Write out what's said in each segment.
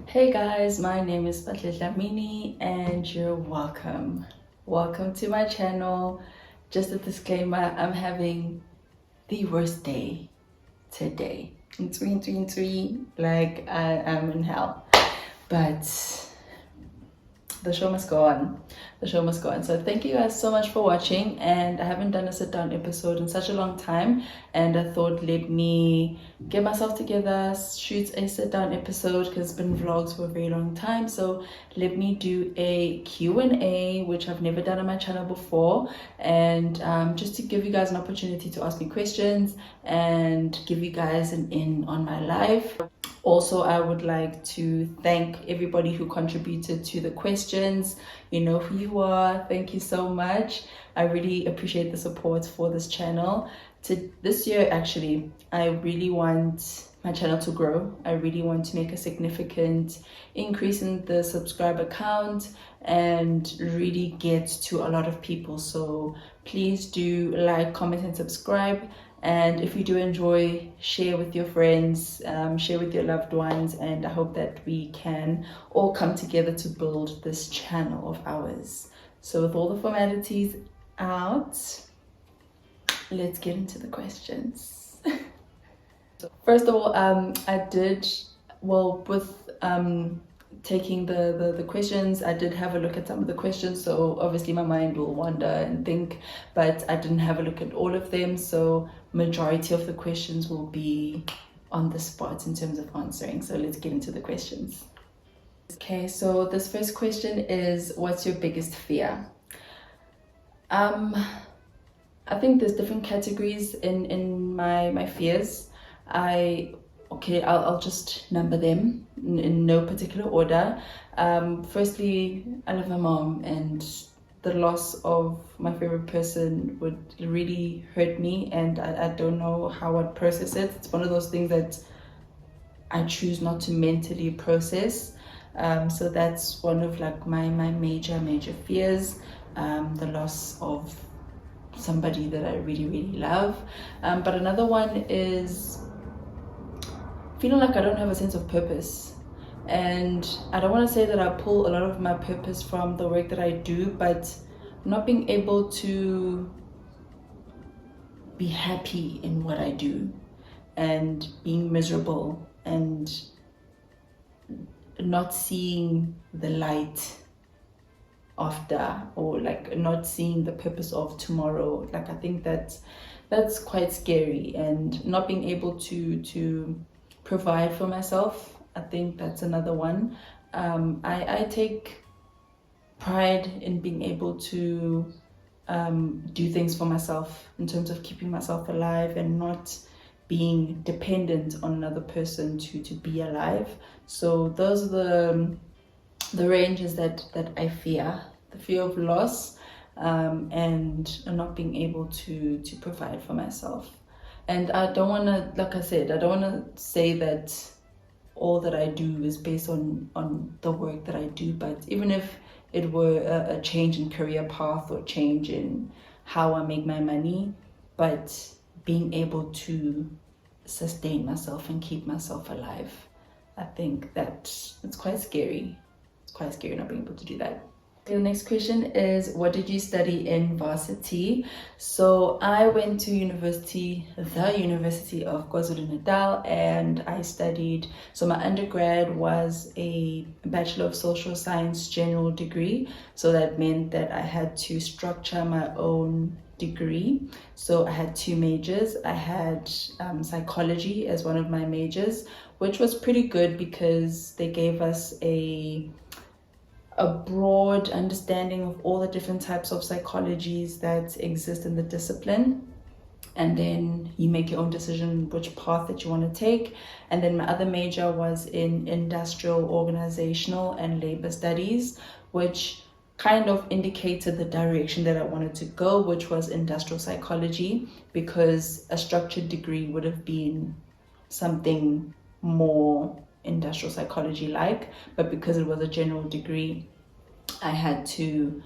Hey guys, my name is Batle Dlamini and you're welcome. Welcome to my channel. Just a disclaimer, I'm having the worst day today. Like I am in hell. But the show must go on. The show must go on. So thank you guys so much for watching, and I haven't done a sit down episode in such a long time, and I thought let me get myself together, shoot a sit down episode because it's been vlogs for a very long time. So let me do a Q&A, which I've never done on my channel before, and just to give you guys an opportunity to ask me questions and give you guys an in on my life. Also, I would like to thank everybody who contributed to the questions. You know who you are. Thank you so much. I really appreciate the support for this channel. This year, actually, I really want my channel to grow. I really want to make a significant increase in the subscriber count and really get to a lot of people. So please do like, comment, and subscribe. And if you do enjoy, share with your friends, share with your loved ones, and I hope that we can all come together to build this channel of ours. So with all the formalities out, let's get into the questions. So first of all, I did, well, with taking the questions, I did have a look at some of the questions, so obviously my mind will wander and think, but I didn't have a look at all of them, so majority of the questions will be on the spot in terms of answering. So let's get into the questions. Okay, so this first question is, what's your biggest fear? I think there's different categories in my fears. I'll just number them in no particular order. Firstly, I love my mom, and the loss of my favorite person would really hurt me, and I don't know how I'd process it. It's one of those things that I choose not to mentally process. So that's one of like my major fears, the loss of somebody that I really love. But another one is feeling like I don't have a sense of purpose. And I don't want to say that I pull a lot of my purpose from the work that I do, but not being able to be happy in what I do and being miserable and not seeing the light after, or like not seeing the purpose of tomorrow. Like I think that's quite scary, and not being able to provide for myself. I think that's another one. I take pride in being able to do things for myself in terms of keeping myself alive and not being dependent on another person to be alive. So those are the ranges that I fear: the fear of loss, and not being able to provide for myself. And I don't want to, like I said, I don't want to say that all that I do is based on the work that I do, but even if it were a change in career path or change in how I make my money, but being able to sustain myself and keep myself alive, I think that it's quite scary. It's quite scary not being able to do that. The next question is, what did you study in varsity? So I went to university, the University of KwaZulu-Natal, and I studied, so my undergrad was a Bachelor of Social Science general degree. So that meant that I had to structure my own degree. So I had two majors. I had psychology as one of my majors, which was pretty good because they gave us a broad understanding of all the different types of psychologies that exist in the discipline, and then you make your own decision which path that you want to take. And then my other major was in industrial, organizational, and labor studies, which kind of indicated the direction that I wanted to go, which was industrial psychology, because a structured degree would have been something more industrial psychology like, but because it was a general degree, I had to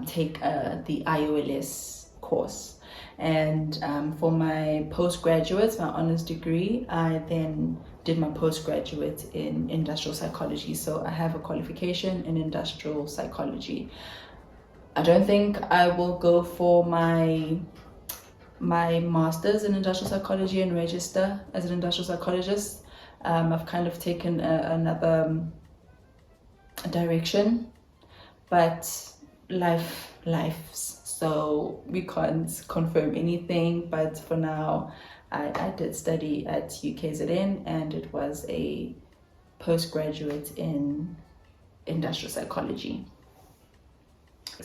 take the IOLS course. And for my postgraduate, my honors degree, I then did my postgraduate in industrial psychology. So I have a qualification in industrial psychology. I don't think I will go for my master's in industrial psychology and register as an industrial psychologist. I've kind of taken another direction, but lives, so we can't confirm anything. But for now, I did study at UKZN, and it was a postgraduate in industrial psychology.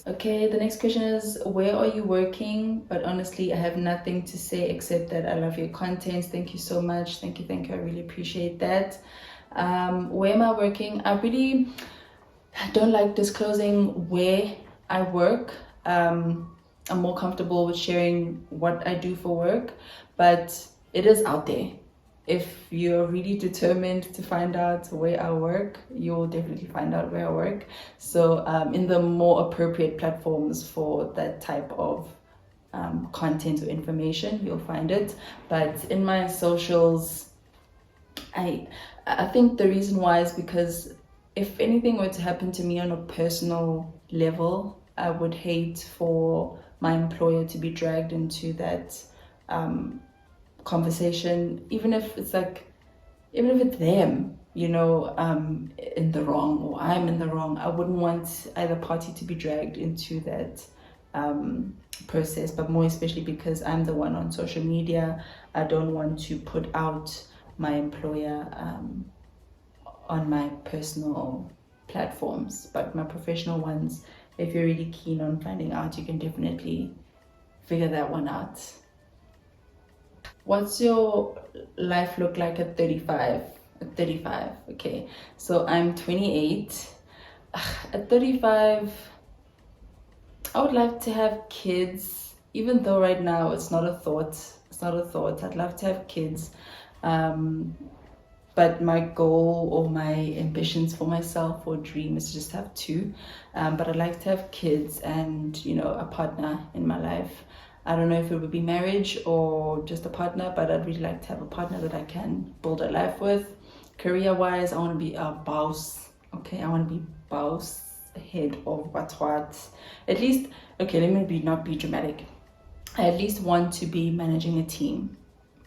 Okay, the next question is, where are you working? But honestly, I have nothing to say except that I love your content. Thank you so much. Thank you. I really appreciate that. Where am I working? I don't like disclosing where I work. I'm more comfortable with sharing what I do for work, but it is out there. If you're really determined to find out where I work, you'll definitely find out where I work. So in the more appropriate platforms for that type of content or information, you'll find it. But in my socials, I think the reason why is because if anything were to happen to me on a personal level, I would hate for my employer to be dragged into that conversation, even if it's them, in the wrong, or I'm in the wrong. I wouldn't want either party to be dragged into that process, but more especially because I'm the one on social media. I don't want to put out my employer on my personal platforms, but my professional ones, if you're really keen on finding out, you can definitely figure that one out. What's your life look like at 35? At 35, okay. So I'm 28. At 35, I would like to have kids, even though right now it's not a thought. I'd love to have kids. But my goal or my ambitions for myself or dream is to just have two. But I'd like to have kids and, a partner in my life. I don't know if it would be marriage or just a partner, but I'd really like to have a partner that I can build a life with. Career-wise, I want to be a boss. Okay, I want to be boss, head of what. At least, okay, let me not be dramatic. I at least want to be managing a team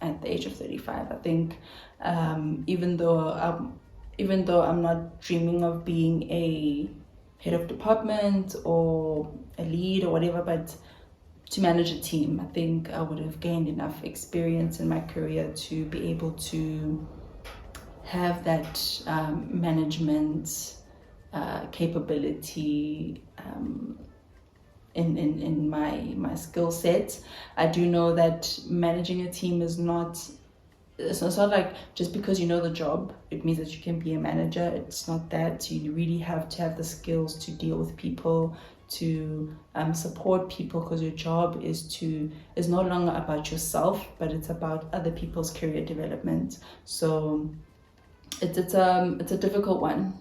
at the age of 35. I think even though I'm not dreaming of being a head of department or a lead or whatever, but to manage a team, I think I would have gained enough experience in my career to be able to have that management capability in my skill set. I do know that managing a team is not, it's not like just because you know the job it means that you can be a manager. It's not that. You really have to have the skills to deal with people, to support people, because your job is no longer about yourself, but it's about other people's career development. So it's a difficult one.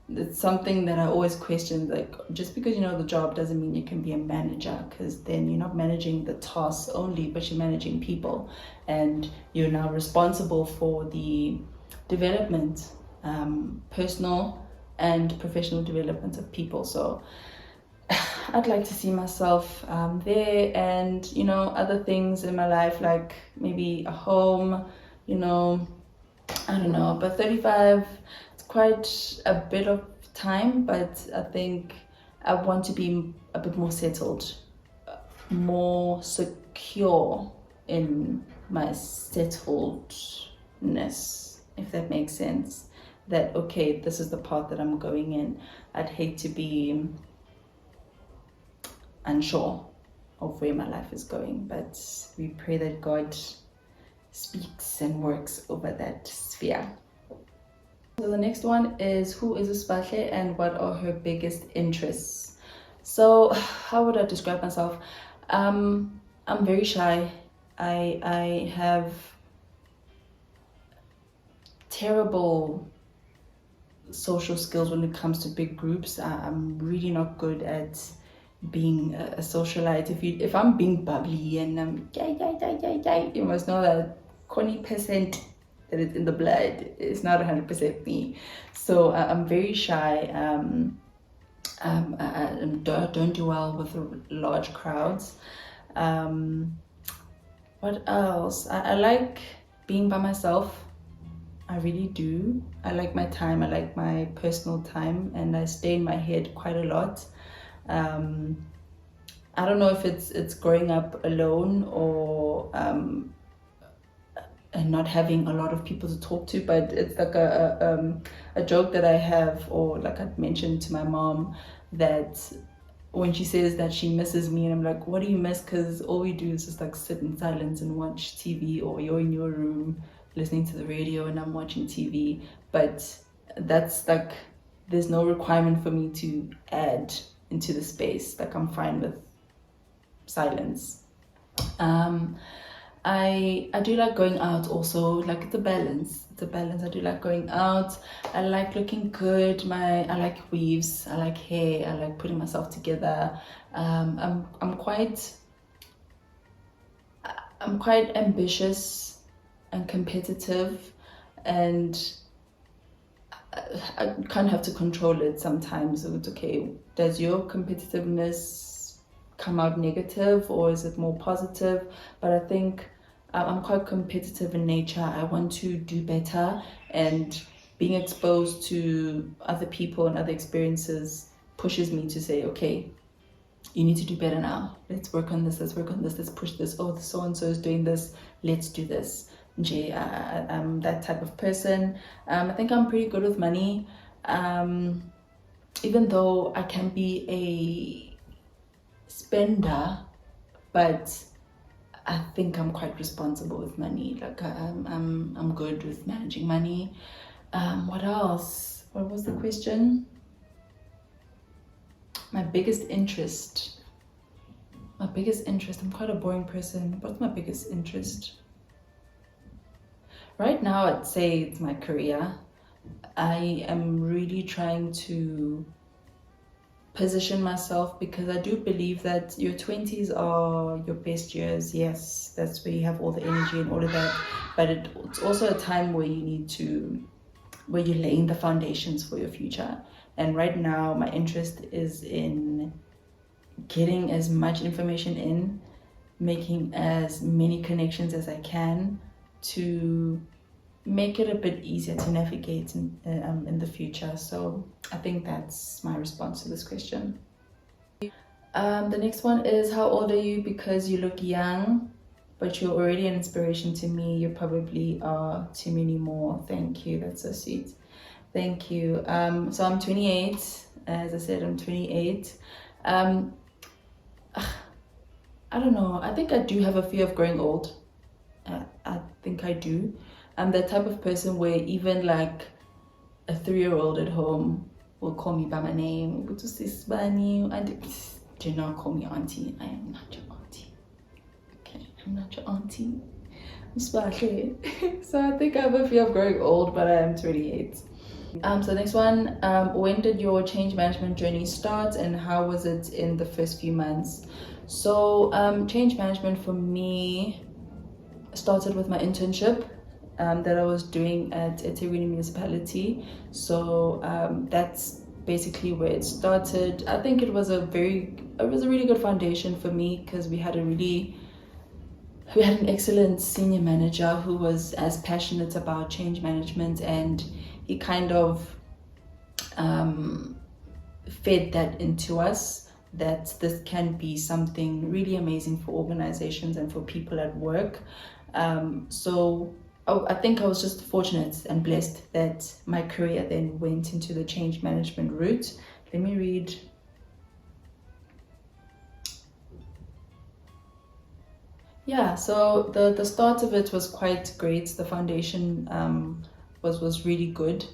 It's something that I always question, like, just because you know the job doesn't mean you can be a manager, because then you're not managing the tasks only, but you're managing people, and you're now responsible for the development, personal and professional development of people. So I'd like to see myself there, and other things in my life, like maybe a home, I don't know, but 35, it's quite a bit of time, but I think I want to be a bit more settled, more secure in my settledness, if that makes sense. That, okay, this is the path that I'm going in. I'd hate to be unsure of where my life is going, but we pray that God speaks and works over that sphere. So the next one is, who is uSibahle and what are her biggest interests? So how would I describe myself? I'm very shy. I have terrible social skills when it comes to big groups. I'm really not good at being a socialite. If I'm being bubbly and I'm you must know that 20% that is in the blood is not 100% me. So I'm very shy. I don't do well with large crowds. What else? I like being by myself. I really do. I like my time. I like my personal time, and I stay in my head quite a lot. I don't know if it's growing up alone or and not having a lot of people to talk to, but it's like a joke that I have, or like I mentioned to my mom, that when she says that she misses me, and I'm like, what do you miss? Because all we do is just like sit in silence and watch TV, or you're in your room listening to the radio and I'm watching TV. But that's like, there's no requirement for me to add into the space. Like, I'm fine with silence. I do like going out also, like it's a balance. It's a balance. I do like going out. I like looking good. I like weaves. I like hair. I like putting myself together. I'm quite ambitious and competitive, and I kind of have to control it sometimes. So it's okay. Does your competitiveness come out negative, or is it more positive? But I think I'm quite competitive in nature. I want to do better, and being exposed to other people and other experiences pushes me to say, okay, you need to do better now. Let's work on this. Let's work on this. Let's push this. Oh, so and so is doing this. Let's do this. I'm that type of person. I think I'm pretty good with money, even though I can be a spender, but I think I'm quite responsible with money. Like I'm good with managing money. What else? What was the question? My biggest interest. I'm quite a boring person. What's my biggest interest? Right now, I'd say it's my career. I am really trying to position myself, because I do believe that your 20s are your best years. Yes, that's where you have all the energy and all of that. But it's also a time where where you're laying the foundations for your future. And right now, my interest is in getting as much information in, making as many connections as I can, to make it a bit easier to navigate in the future. So I think that's my response to this question. The next one is, how old are you? Because you look young, but you're already an inspiration to me. You probably are to many more. Thank you. That's so sweet. Thank you. So I'm 28. As I said, I'm 28. I don't know. I think I do have a fear of growing old. I think I do. I'm the type of person where even like a 3-year-old at home will call me by my name. And do not call me auntie. I am not your auntie. Okay, I'm not your auntie. So I think I have a fear of growing old, but I am 28. So next one, when did your change management journey start, and how was it in the first few months? So change management for me started with my internship that I was doing at eThekwini Municipality. So that's basically where it started. I think it was a really good foundation for me, because we had an excellent senior manager who was as passionate about change management, and he kind of fed that into us, that this can be something really amazing for organizations and for people at work. So I think I was just fortunate and blessed that my career then went into the change management route. Let me read. Yeah, so the start of it was quite great. The foundation was really good.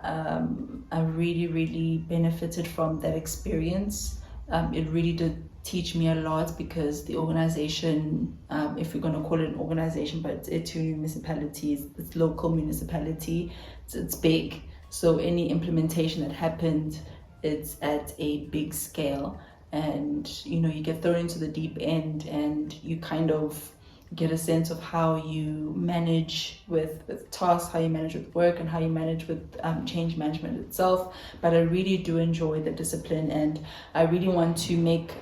I really benefited from that experience. It really did teach me a lot, because the organization, if we're going to call it an organization, but it's two municipalities, it's local municipality, it's big. So any implementation that happened, it's at a big scale. and you know, you get thrown into the deep end, and you kind of get a sense of how you manage with tasks, how you manage with work, and how you manage with change management itself. But I really do enjoy the discipline, and I really want to make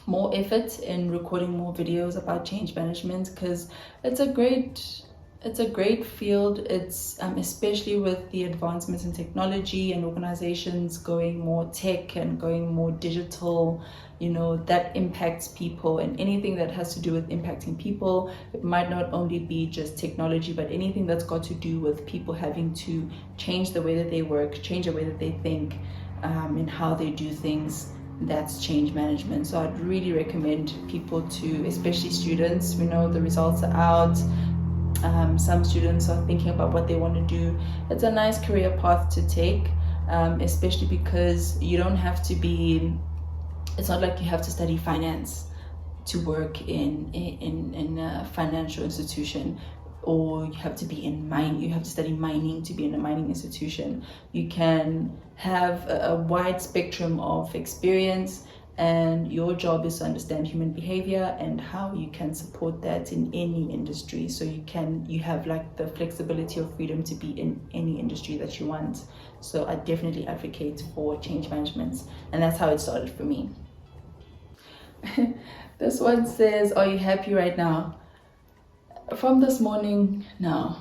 more effort in recording more videos about change management, because it's a great field. It's especially with the advancements in technology and organizations going more tech and going more digital, you know, that impacts people, and anything that has to do with impacting people. It might not only be just technology, but anything that's got to do with people having to change the way that they work, change the way that they think, and how they do things. That's change management. So I'd really recommend people to, especially students, we know the results are out. Some students are thinking about what they want to do. It's a nice career path to take, especially because you don't have to be, it's not like you have to study finance to work in a financial institution, or you have to be in you have to study mining to be in a mining institution. You can have a wide spectrum of experience, and your job is to understand human behavior and how you can support that in any industry. So you have like the flexibility of freedom to be in any industry that you want. So I definitely advocate for change management, and that's how it started for me. This one says, are you happy right now? From this morning, no.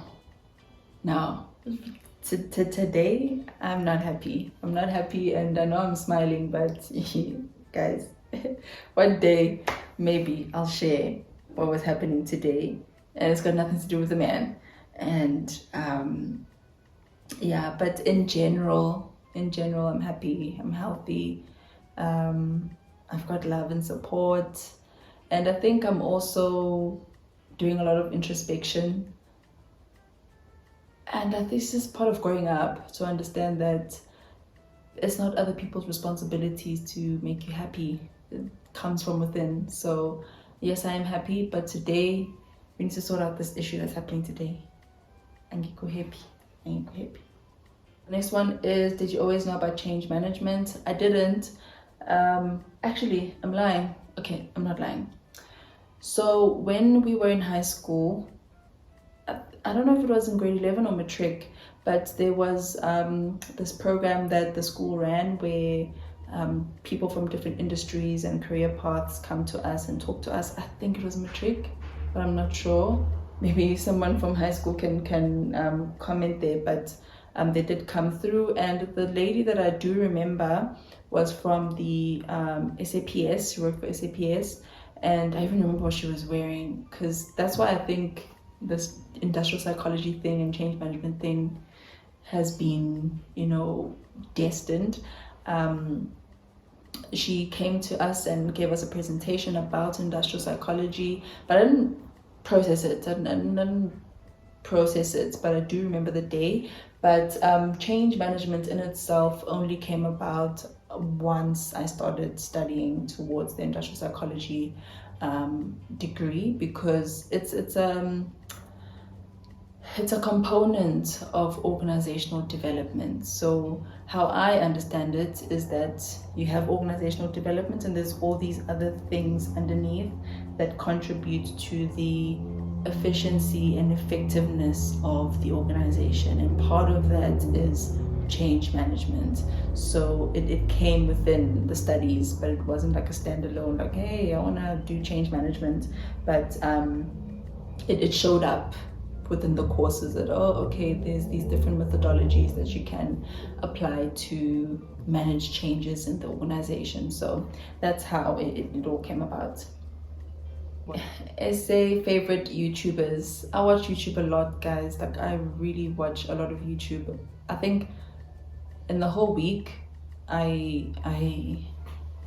Today, I'm not happy. I'm not happy, and I know I'm smiling, but guys, one day maybe I'll share what was happening today, and it's got nothing to do with the man. And yeah, but in general, I'm happy. I'm healthy. I've got love and support, and I think I'm also doing a lot of introspection. And I think this is part of growing up, to understand that it's not other people's responsibilities to make you happy. It comes from within. So yes, I am happy, but today we need to sort out this issue that's happening today. And go happy. The next one is, did you always know about change management? I didn't. Actually, I'm lying. Okay, I'm not lying. So when we were in high school, I don't know if it was in grade 11 or matric, but there was this program that the school ran where people from different industries and career paths come to us and talk to us. I think it was matric, but I'm not sure. Maybe someone from high school can comment there, but they did come through. And the lady that I do remember was from the SAPS. She worked for SAPS. And I even remember what she was wearing, because that's why I think this industrial psychology thing and change management thing has been, you know, destined. She came to us and gave us a presentation about industrial psychology, but I didn't process it. I didn't process it, but I do remember the day. But change management in itself only came about once I started studying towards the industrial psychology degree, because it's a component of organizational development. So how I understand it is that you have organizational development, and there's all these other things underneath that contribute to the efficiency and effectiveness of the organization, and part of that is change management. So it came within the studies, but it wasn't like a standalone, like, hey, I want to do change management. But it showed up within the courses that, oh, okay, there's these different methodologies that you can apply to manage changes in the organization. So that's how it all came about. Essay favorite YouTubers. I watch YouTube a lot, guys. Like, I really watch a lot of YouTube. I think in the whole week I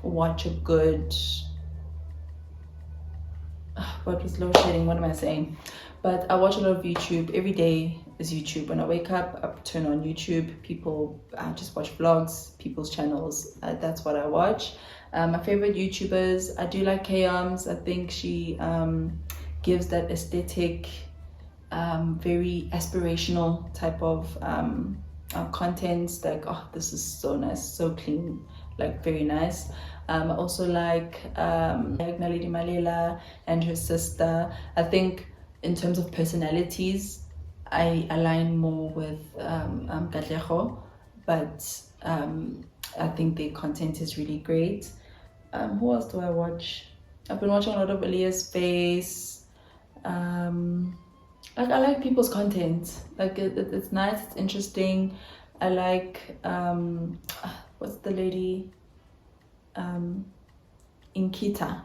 watch a good what was load shedding, what am I saying? But I watch a lot of YouTube. Every day is YouTube. When I wake up, I turn on YouTube. I just watch vlogs, people's channels. That's what I watch. My favorite YouTubers, I do like Kayams. I think she gives that aesthetic, very aspirational type of content. Like, oh, this is so nice, so clean. like very nice. I also like Naledi Malela and her sister. I think in terms of personalities, I align more with Katlego, but I think their content is really great. Who else do I watch? I've been watching a lot of Elias Face. Like I like people's content. Like it's nice, it's interesting. I like what's the lady? Inkita.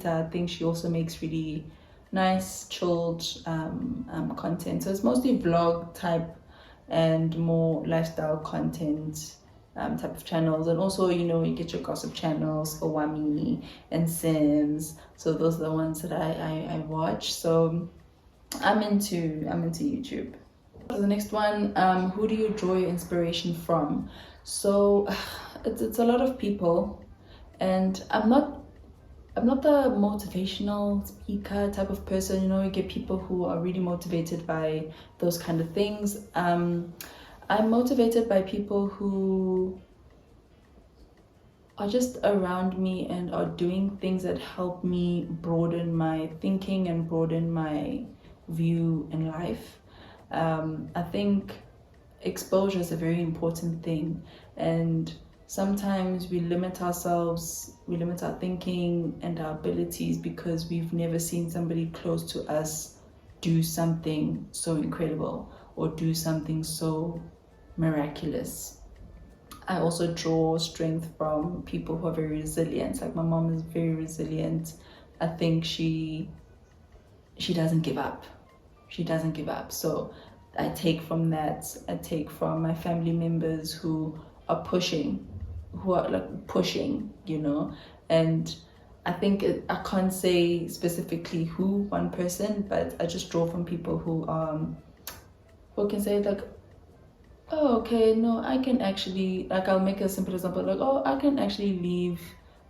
I think she also makes really nice, chilled content. So it's mostly vlog type and more lifestyle content type of channels. And also, you know, you get your gossip channels, Owami and Sims. So those are the ones that I watch. So I'm into YouTube. So the next one, who do you draw your inspiration from? So it's a lot of people, and I'm not the motivational speaker type of person. You know, you get people who are really motivated by those kind of things. I'm motivated by people who are just around me and are doing things that help me broaden my thinking and broaden my view in life. I think exposure is a very important thing, and sometimes we limit ourselves, we limit our thinking and our abilities because we've never seen somebody close to us do something so incredible or do something so miraculous. I also draw strength from people who are very resilient. Like my mom is very resilient. I think she doesn't give up. She doesn't give up. So I take from that. I take from my family members who are pushing, you know. And I think I can't say specifically who, one person, but I just draw from people who can say like, oh, okay, no, I can actually, like, I'll make a simple example, like, oh, I can actually leave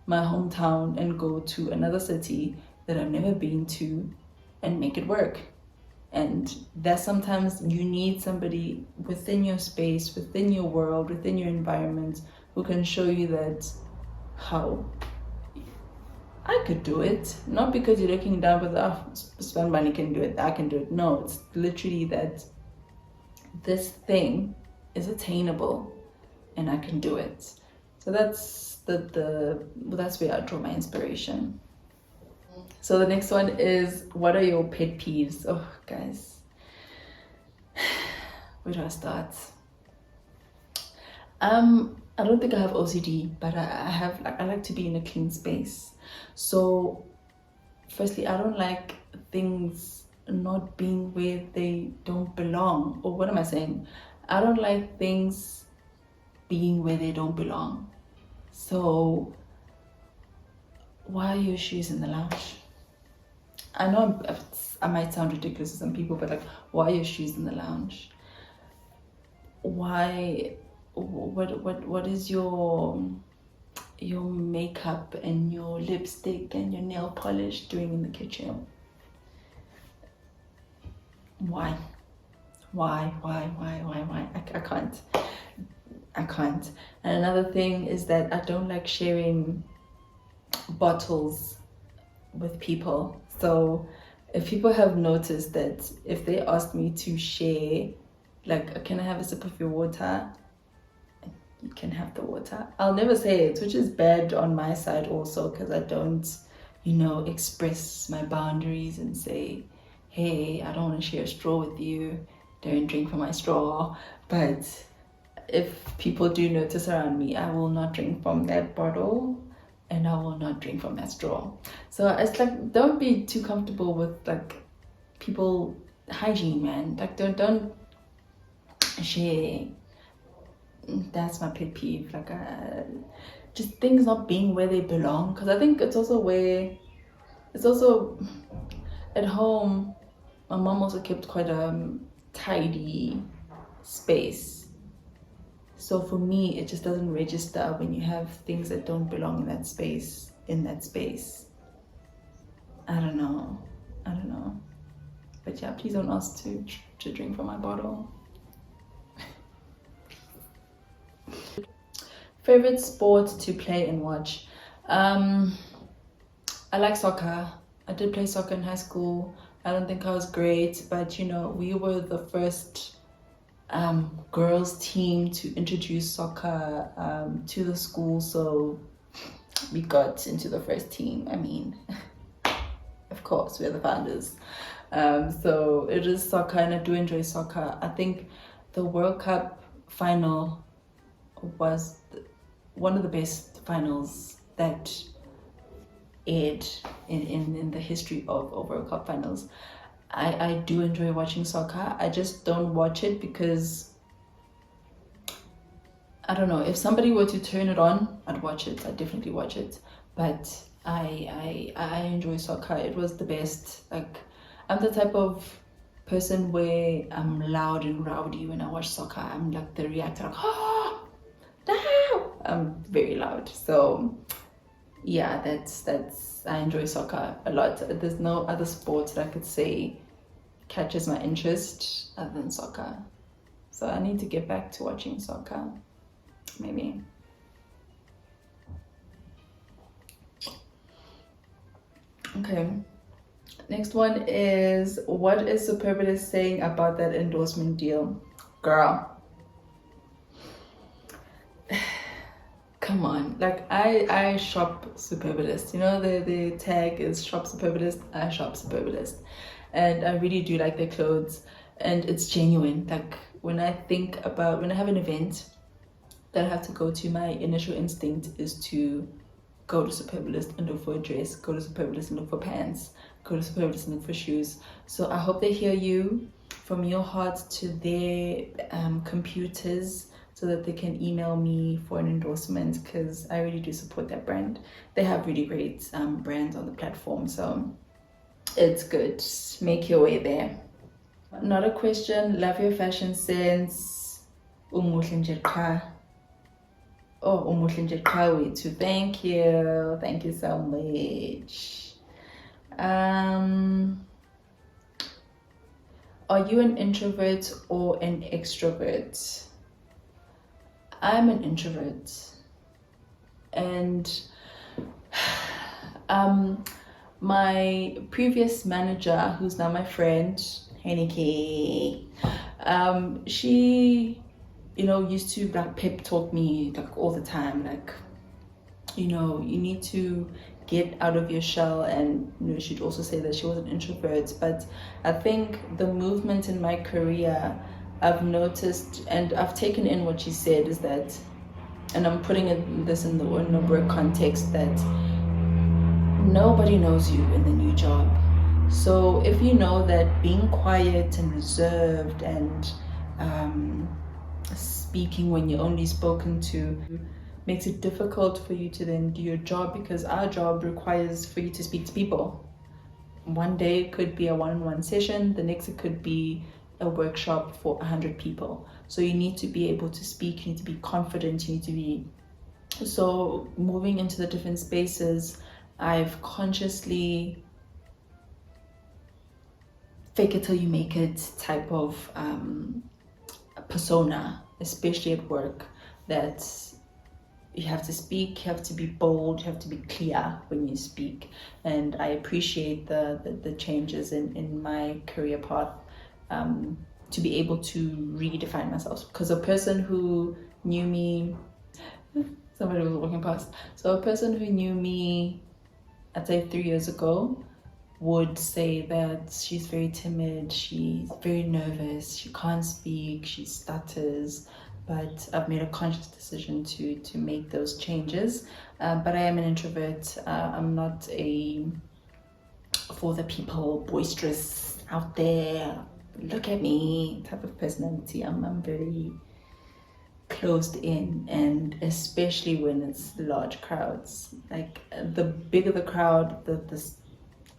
my hometown and go to another city that I've never been to and make it work. And that sometimes you need somebody within your space, within your world, within your environment, who can show you that how I could do it. Not because you're looking down, but Span Bunny can do it, I can do it. No, it's literally that this thing is attainable and I can do it. So that's that's where I draw my inspiration. So the next one is, what are your pet peeves? Oh, guys, where do I start? I don't think I have OCD, but I like to be in a clean space. So firstly, I don't like things not being where they don't belong. Or what am I saying? I don't like things being where they don't belong. So why are your shoes in the lounge? I know I might sound ridiculous to some people, but like, why are your shoes in the lounge? Why? What is your makeup and your lipstick and your nail polish doing in the kitchen? Why? I can't. And another thing is that I don't like sharing bottles with people. So if people have noticed that if they ask me to share, like, can I have a sip of your water? You can have the water. I'll never say it, which is bad on my side also, because I don't, you know, express my boundaries and say, hey, I don't want to share a straw with you, don't drink from my straw. But if people do notice around me, I will not drink from that bottle and I will not drink from that straw. So it's like, don't be too comfortable with like people hygiene, man. Like don't share. That's my pet peeve. Like just things not being where they belong. Because I think it's also at home. My mom also kept quite a tidy space. So for me, it just doesn't register when you have things that don't belong in that space. I don't know. But yeah, please don't ask to drink from my bottle. Favorite sport to play and watch. I like soccer. I did play soccer in high school. I don't think I was great, but you know, we were the first girls team to introduce soccer to the school, so we got into the first team. I mean, of course, we're the founders. So it is soccer, and I do enjoy soccer. I think the World Cup final was one of the best finals that aired in the history of World Cup finals. I do enjoy watching soccer. I just don't watch it because I don't know, if somebody were to turn it on, I'd watch it. I'd definitely watch it. But I enjoy soccer. It was the best. Like, I'm the type of person where I'm loud and rowdy when I watch soccer. I'm like the reactor, like, oh, no! I'm very loud. So yeah, that's I enjoy soccer a lot. There's no other sport that I could say catches my interest other than soccer. So I need to get back to watching soccer, maybe. Okay, next one is, what is Superbalist saying about that endorsement deal? Girl, come on, like I shop Superbalist. You know, the tag is shop Superbalist. I shop Superbalist, and I really do like their clothes, and it's genuine. Like, when I have an event that I have to go to, my initial instinct is to go to Superbalist and look for a dress, go to Superbalist and look for pants, go to Superbalist and look for shoes. So I hope they hear you from your heart to their computers, so that they can email me for an endorsement, because I really do support that brand. They have really great brands on the platform, so it's good. Make your way there. Not a question. Love your fashion sense. Umuhle nje qha. Oh, umuhle nje qha wethu. Thank you so much. Are you an introvert or an extrovert? I'm an introvert, and my previous manager, who's now my friend, Heineke, she, you know, used to like pep talk me like all the time, like, you know, you need to get out of your shell. And you know, she'd also say that she was an introvert. But I think the movement in my career, I've noticed, and I've taken in what she said, is that, and I'm putting this in the work context, that nobody knows you in the new job. So if you know that being quiet and reserved and speaking when you're only spoken to makes it difficult for you to then do your job, because our job requires for you to speak to people. One day it could be a one-on-one session, the next it could be a workshop for 100 people. So you need to be able to speak, you need to be confident, you need to be... So moving into the different spaces, I've consciously fake it till you make it type of persona, especially at work, that you have to speak, you have to be bold, you have to be clear when you speak. And I appreciate the changes in my career path, to be able to redefine myself. Because a person who knew me, somebody was walking past, so a person who knew me, I'd say 3 years ago, would say that she's very timid, she's very nervous, she can't speak, she stutters. But I've made a conscious decision to make those changes. But I am an introvert. I'm not a for the people, boisterous, out there, look at me type of personality. I'm very closed in, and especially when it's large crowds. Like, the bigger the crowd, the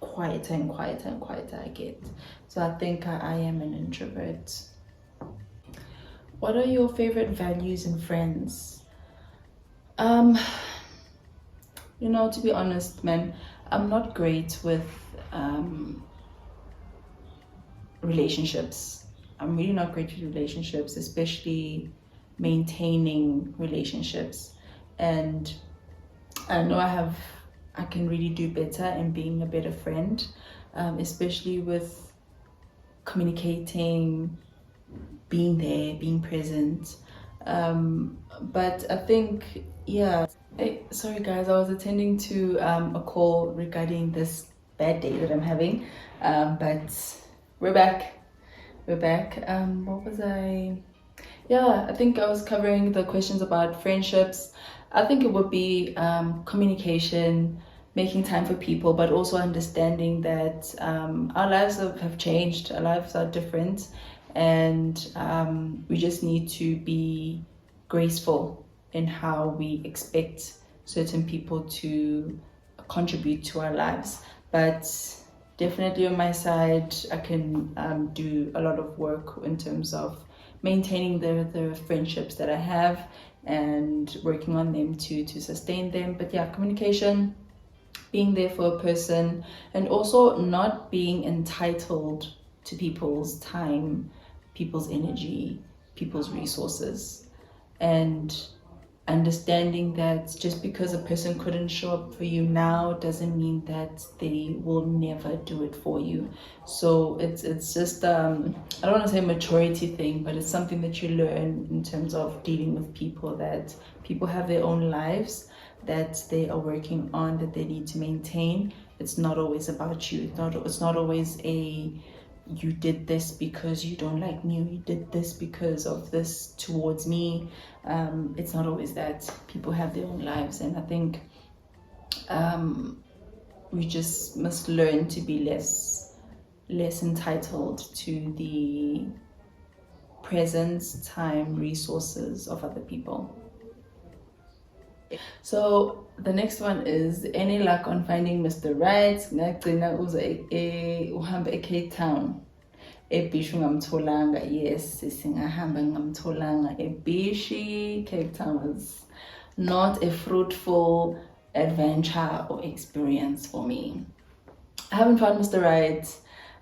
quieter and quieter and quieter I get. So I think I am an introvert. What are your favorite values in friends? You know, to be honest, man, I'm not great with relationships. I'm really not great with relationships, especially maintaining relationships, and I know I can really do better in being a better friend, especially with communicating, being there, being present. But I think, yeah. Hey, sorry guys, I was attending to a call regarding this bad day that I'm having, but we're back. We're back. What was I? Yeah, I think I was covering the questions about friendships. I think it would be communication, making time for people, but also understanding that our lives have changed, our lives are different, and we just need to be graceful in how we expect certain people to contribute to our lives. But definitely on my side, I can do a lot of work in terms of maintaining the friendships that I have and working on them to sustain them. But yeah, communication, being there for a person, and also not being entitled to people's time, people's energy, people's resources, and understanding that just because a person couldn't show up for you now doesn't mean that they will never do it for you. So it's just I don't want to say maturity thing, but it's something that you learn in terms of dealing with people, that people have their own lives that they are working on, that they need to maintain. It's not always about you. It's not always a you did this because you don't like me, or you did this because of this towards me. It's not always that. People have their own lives, and I think we just must learn to be less entitled to the presence, time, resources of other people. So the next one is, any luck on finding Mr. Right? Ngagcina uhamba Cape Town. eBishi ngamtholanga. Yes, singahamba ngamtholanga eBishi. Cape Town was not a fruitful adventure or experience for me. I haven't found Mr. Right.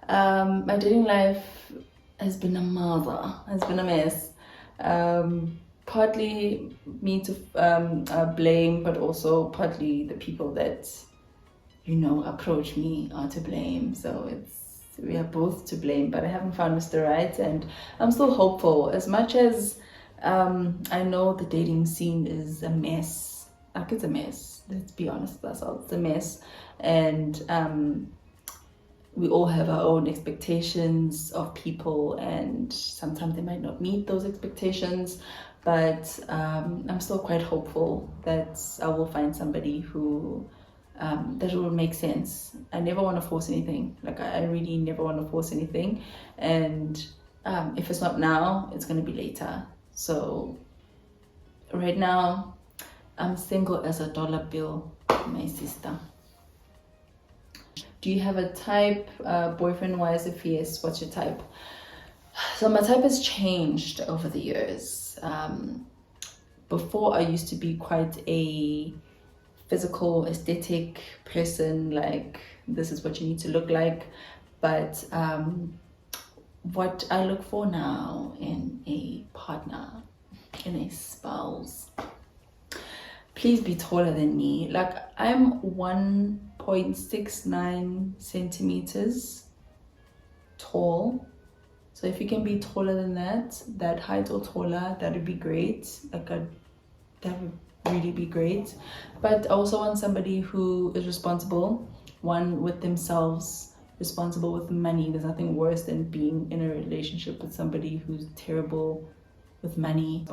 My dating life has been a mother, has been a mess. Partly me to blame, but also partly the people that approach me are to blame. So we are both to blame, but I haven't found Mr. Right, and I'm still hopeful. As much as I know the dating scene is a mess, like it's a mess, let's be honest with ourselves, it's a mess, and we all have our own expectations of people, and sometimes they might not meet those expectations, but I'm still quite hopeful that I will find somebody who that will make sense. I never want to force anything. Like I really never want to force anything, and if it's not now, it's going to be later. So right now I'm single as a dollar bill, my sister. Do you have a type, boyfriend wise? If yes, what's your type? So my type has changed over the years. Before, I used to be quite a physical, aesthetic person, like this is what you need to look like. But what I look for now in a partner, in a spouse, please be taller than me. Like I'm 1.69 centimeters tall. So if you can be taller than that height or taller, that would be great. That would really be great. But I also want somebody who is responsible, one with themselves, responsible with money. There's nothing worse than being in a relationship with somebody who's terrible with money.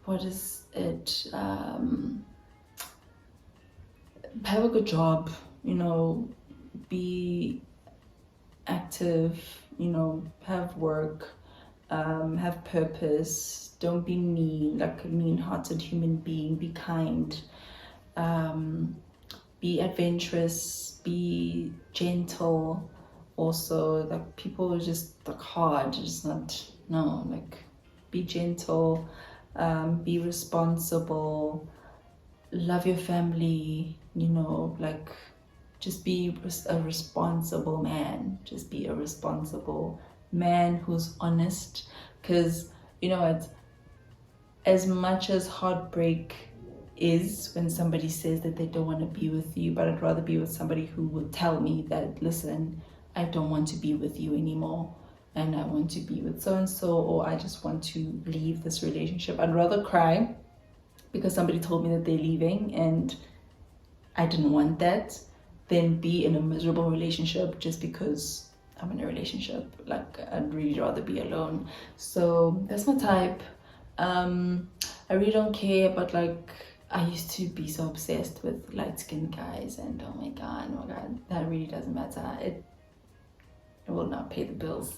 What is it? Have a good job, be active, have work, have purpose. Don't be mean, like a mean-hearted human being. Be kind, be adventurous, be gentle. Also, like people are just like hard, just not, no, like be gentle, be responsible, love your family, like just be a responsible man. Just be a responsible man who's honest, because you know what, as much as heartbreak is when somebody says that they don't want to be with you, but I'd rather be with somebody who will tell me that, listen, I don't want to be with you anymore, and I want to be with so and so, or I just want to leave this relationship. I'd rather cry because somebody told me that they're leaving and I didn't want that, than be in a miserable relationship just because I'm in a relationship. Like, I'd really rather be alone. So that's my type. I really don't care, but like, I used to be so obsessed with light-skinned guys, and oh my god, that really doesn't matter. It will not pay the bills.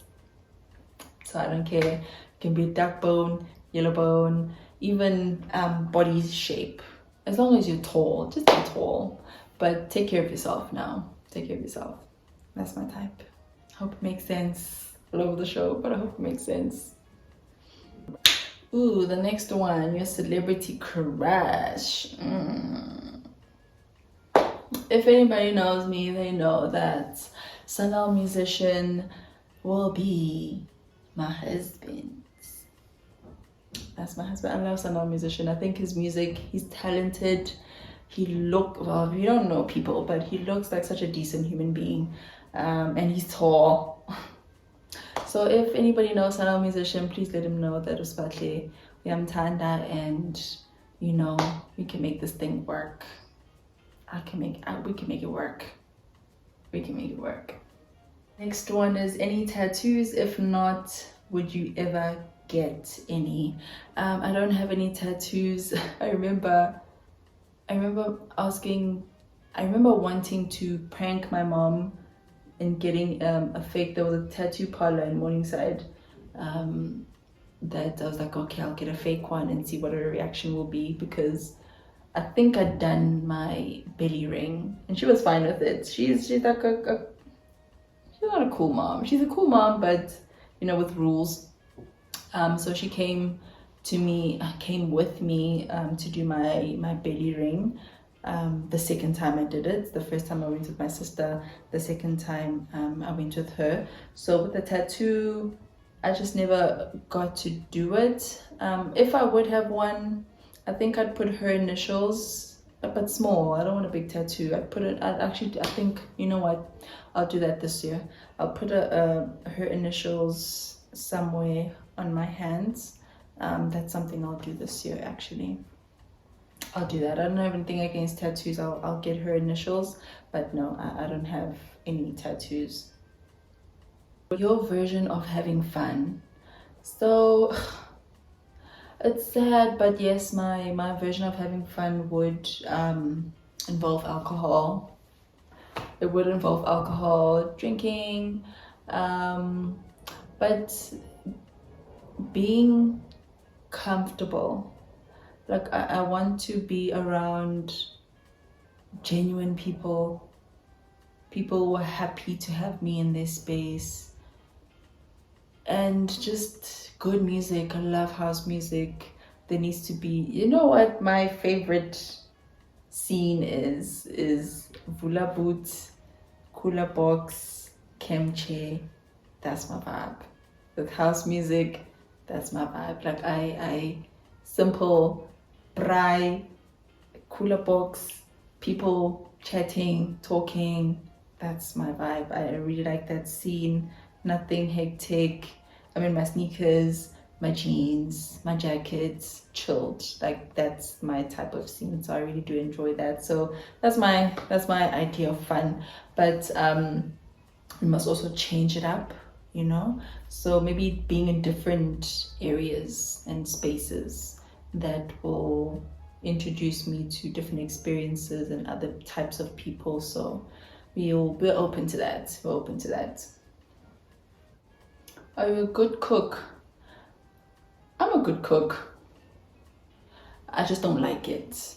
So I don't care. It can be dark bone, yellow bone, even body shape. As long as you're tall, just be tall. But take care of yourself now. Take care of yourself. That's my type. Hope it makes sense. All over the show, but I hope it makes sense. Ooh, the next one, your celebrity crush. If anybody knows me, they know that Sanal Musician will be my husband. That's my husband. I love Sanal Musician. I think his music, he's talented. Well, you don't know people, but he looks like such a decent human being. And he's tall. So if anybody knows Sanal Musician, please let him know that Uspatle uyamthanda, and you know, we can make this thing work. We can make it work. We can make it work. Next one is any tattoos? If not, would you ever get any? I don't have any tattoos. I remember wanting to prank my mom and getting there was a tattoo parlor in Morningside, that I was like, okay, I'll get a fake one and see what her reaction will be, because I think I'd done my belly ring and she was fine with it. She's like she's not a cool mom. She's a cool mom, but you know, with rules. So she came with me to do my belly ring. The second time I did it. The first time I went with my sister, the second time I went with her. So with the tattoo, I just never got to do it. If I would have one, I think I'd put her initials, but small. I don't want a big tattoo. I think, you know what, I'll do that this year. I'll put her initials somewhere on my hands. That's something I'll do this year, actually. I'll do that. I don't have anything against tattoos. I'll get her initials, but no, I don't have any tattoos. Your version of having fun. So it's sad, but yes, my version of having fun would involve alcohol. It would involve alcohol, drinking, but being comfortable. Like, I want to be around genuine people who are happy to have me in their space, and just good music. I love house music. There needs to be, you know what my favorite scene is Vula Boot, Cooler Box, Kemche. That's my vibe. With house music, that's my vibe. Like, I simple braai, cooler box, people chatting, talking. That's my vibe. I really like that scene. Nothing hectic. I'm in my sneakers, my jeans, my jackets, chilled. Like, that's my type of scene. So I really do enjoy that. So that's my idea of fun. But we must also change it up, you know. So maybe being in different areas and spaces that will introduce me to different experiences and other types of people. So we're open to that. We're open to that. Are you a good cook? I'm a good cook. I just don't like it.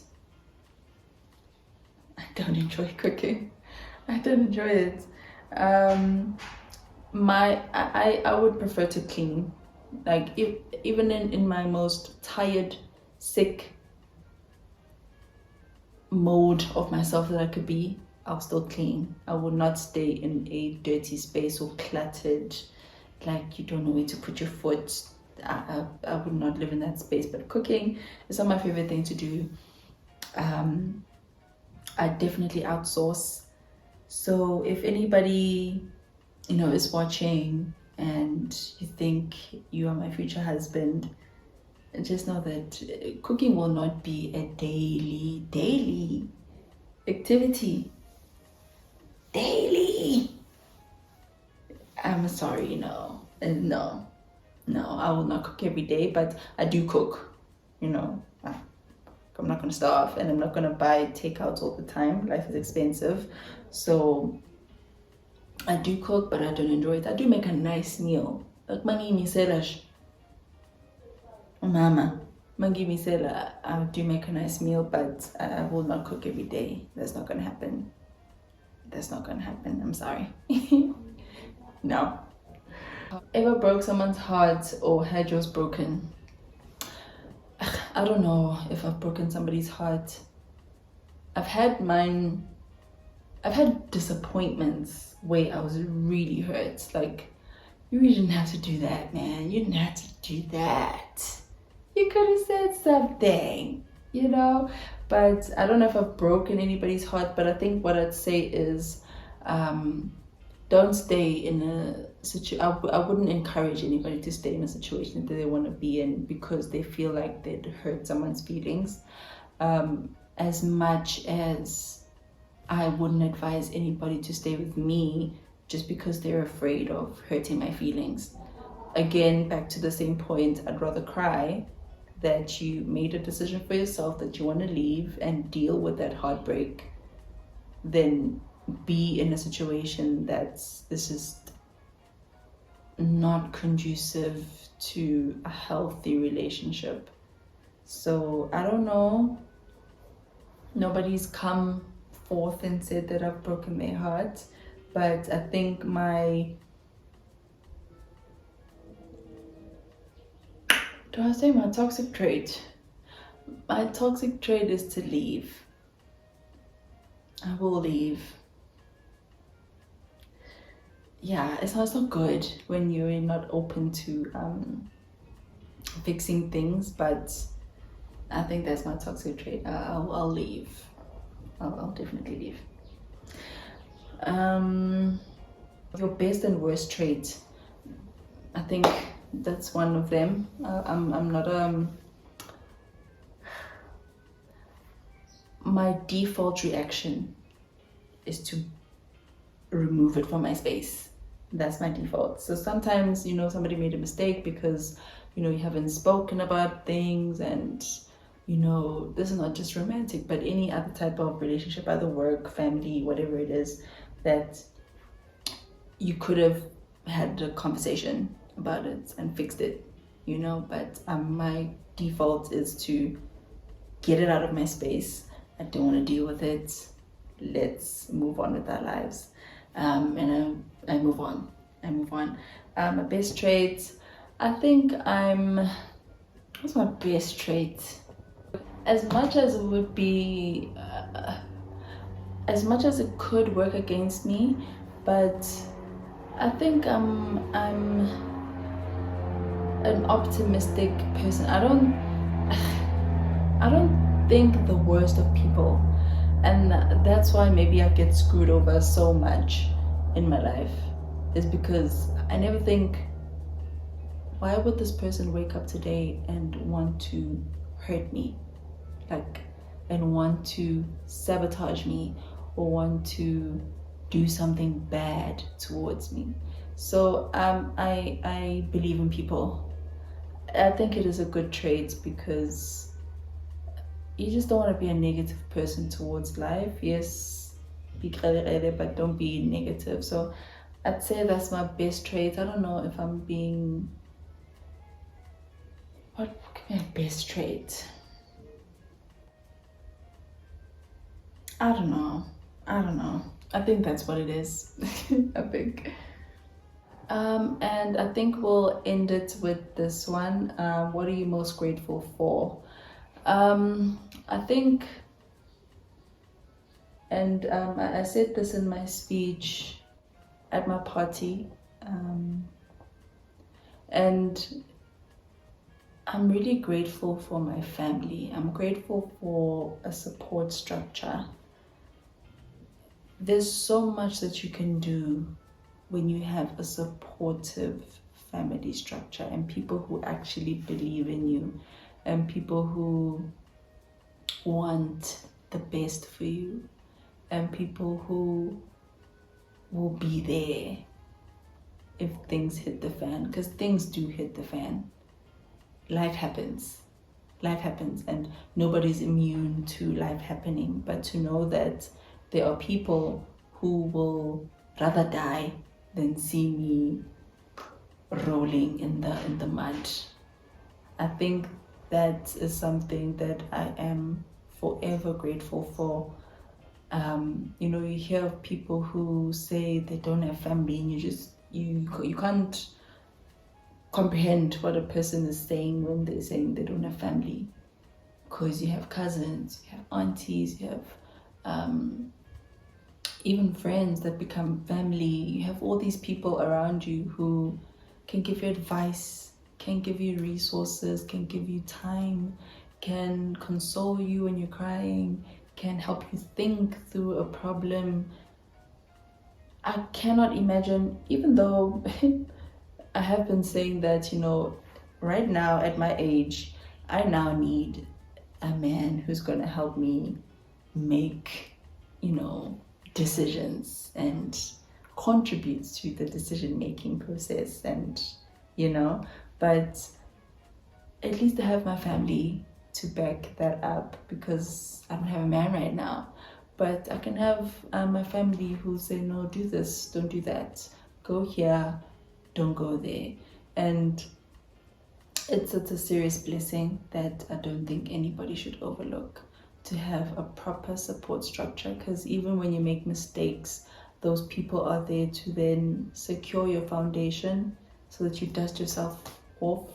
I don't enjoy cooking. I don't enjoy it. I would prefer to clean. Like, even in my most tired, sick mode of myself that I could be, I'll still clean. I will not stay in a dirty space or cluttered, like you don't know where to put your foot. I would not live in that space. But cooking is not my favorite thing to do. I definitely outsource. So if anybody, is watching and you think you are my future husband, just know that cooking will not be a daily activity. Daily. I'm sorry, no, I will not cook every day, but I do cook. I'm not gonna starve, and I'm not gonna buy takeouts all the time. Life is expensive, so I do cook, but I don't enjoy it. I do make a nice meal. Like mangi misela, mama, mangi misela. I do make a nice meal, but I will not cook every day. That's not gonna happen. I'm sorry. No. Ever broke someone's heart or had yours broken? I don't know if I've broken somebody's heart. I've had disappointments where I was really hurt. Like, you didn't have to do that, man. You didn't have to do that. You could have said something, But I don't know if I've broken anybody's heart, but I think what I'd say is, don't stay in a situation. I wouldn't encourage anybody to stay in a situation that they want to be in because they feel like they'd hurt someone's feelings. As much as I wouldn't advise anybody to stay with me just because they're afraid of hurting my feelings. Again, back to the same point, I'd rather cry that you made a decision for yourself that you want to leave and deal with that heartbreak than be in a situation that's just not conducive to a healthy relationship. So I don't know. Nobody's come forth and said that I've broken their heart, but I think do I say my toxic trait? My toxic trait is to leave. I will leave. Yeah, it's not good when you're not open to fixing things, but I think that's my toxic trait. I'll leave. I'll definitely leave. Your best and worst trait. I think that's one of them. I'm not my default reaction is to remove it from my space. That's my default. So sometimes, somebody made a mistake because, you haven't spoken about things, and, this is not just romantic, but any other type of relationship, either work, family, whatever it is, that you could have had a conversation about it and fixed it, but my default is to get it out of my space. I don't want to deal with it. Let's move on with our lives. And I move on. My best trait, I think what's my best trait? As much as it would be, as much as it could work against me, but I think I'm an optimistic person. I don't think the worst of people, and that's why maybe I get screwed over so much in my life, is because I never think, why would this person wake up today and want to hurt me, and want to sabotage me or want to do something bad towards me. So I believe in people. I think it is a good trait because you just don't want to be a negative person towards life. Yes, be krele, but don't be negative. So I'd say that's my best trait. I don't know if I'm being, what could be my best trait? I don't know. I think that's what it is. I think. And I think we'll end it with this one. What are you most grateful for? I think, and I said this in my speech at my party, and I'm really grateful for my family. I'm grateful for a support structure. There's so much that you can do when you have a supportive family structure and people who actually believe in you and people who want the best for you and people who will be there if things hit the fan, because things do hit the fan. Life happens, and nobody's immune to life happening, but to know that there are people who will rather die than see me rolling in the mud. I think that is something that I am forever grateful for. You hear of people who say they don't have family, and you can't comprehend what a person is saying when they're saying they don't have family, because you have cousins, you have aunties, you have even friends that become family. You have all these people around you who can give you advice, can give you resources, can give you time, can console you when you're crying, can help you think through a problem. I cannot imagine, even though I have been saying that, right now at my age, I now need a man who's going to help me make, decisions and contribute to the decision-making process. And, but at least I have my family to back that up, because I don't have a man right now. But I can have my family who say, no, do this, don't do that, go here, don't go there. And it's a serious blessing that I don't think anybody should overlook, to have a proper support structure, because even when you make mistakes, those people are there to then secure your foundation so that you dust yourself off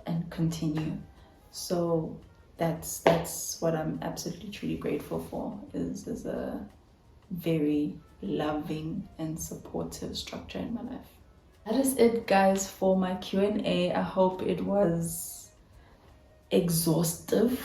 and continue. So that's what I'm absolutely truly grateful for, is a very loving and supportive structure in my life. That is it, guys, for my Q&A. I hope it was exhaustive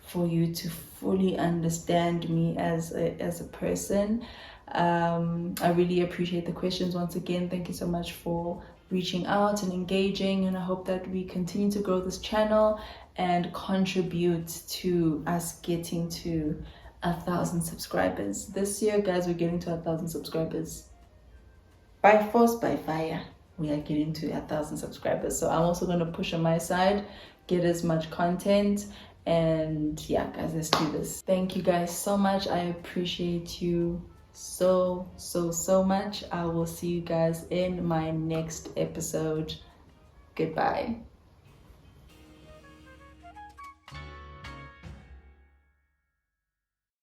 for you to fully understand me as a person. I really appreciate the questions once again. Thank you so much for reaching out and engaging, and I hope that we continue to grow this channel and contribute to us getting to 1,000 subscribers. This year, guys, we're getting to 1,000 subscribers. By force, by fire, we are getting to 1,000 subscribers. So I'm also going to push on my side, get as much content, and yeah, guys, let's do this. Thank you guys so much. I appreciate you so much. I will see you guys in my next episode. Goodbye.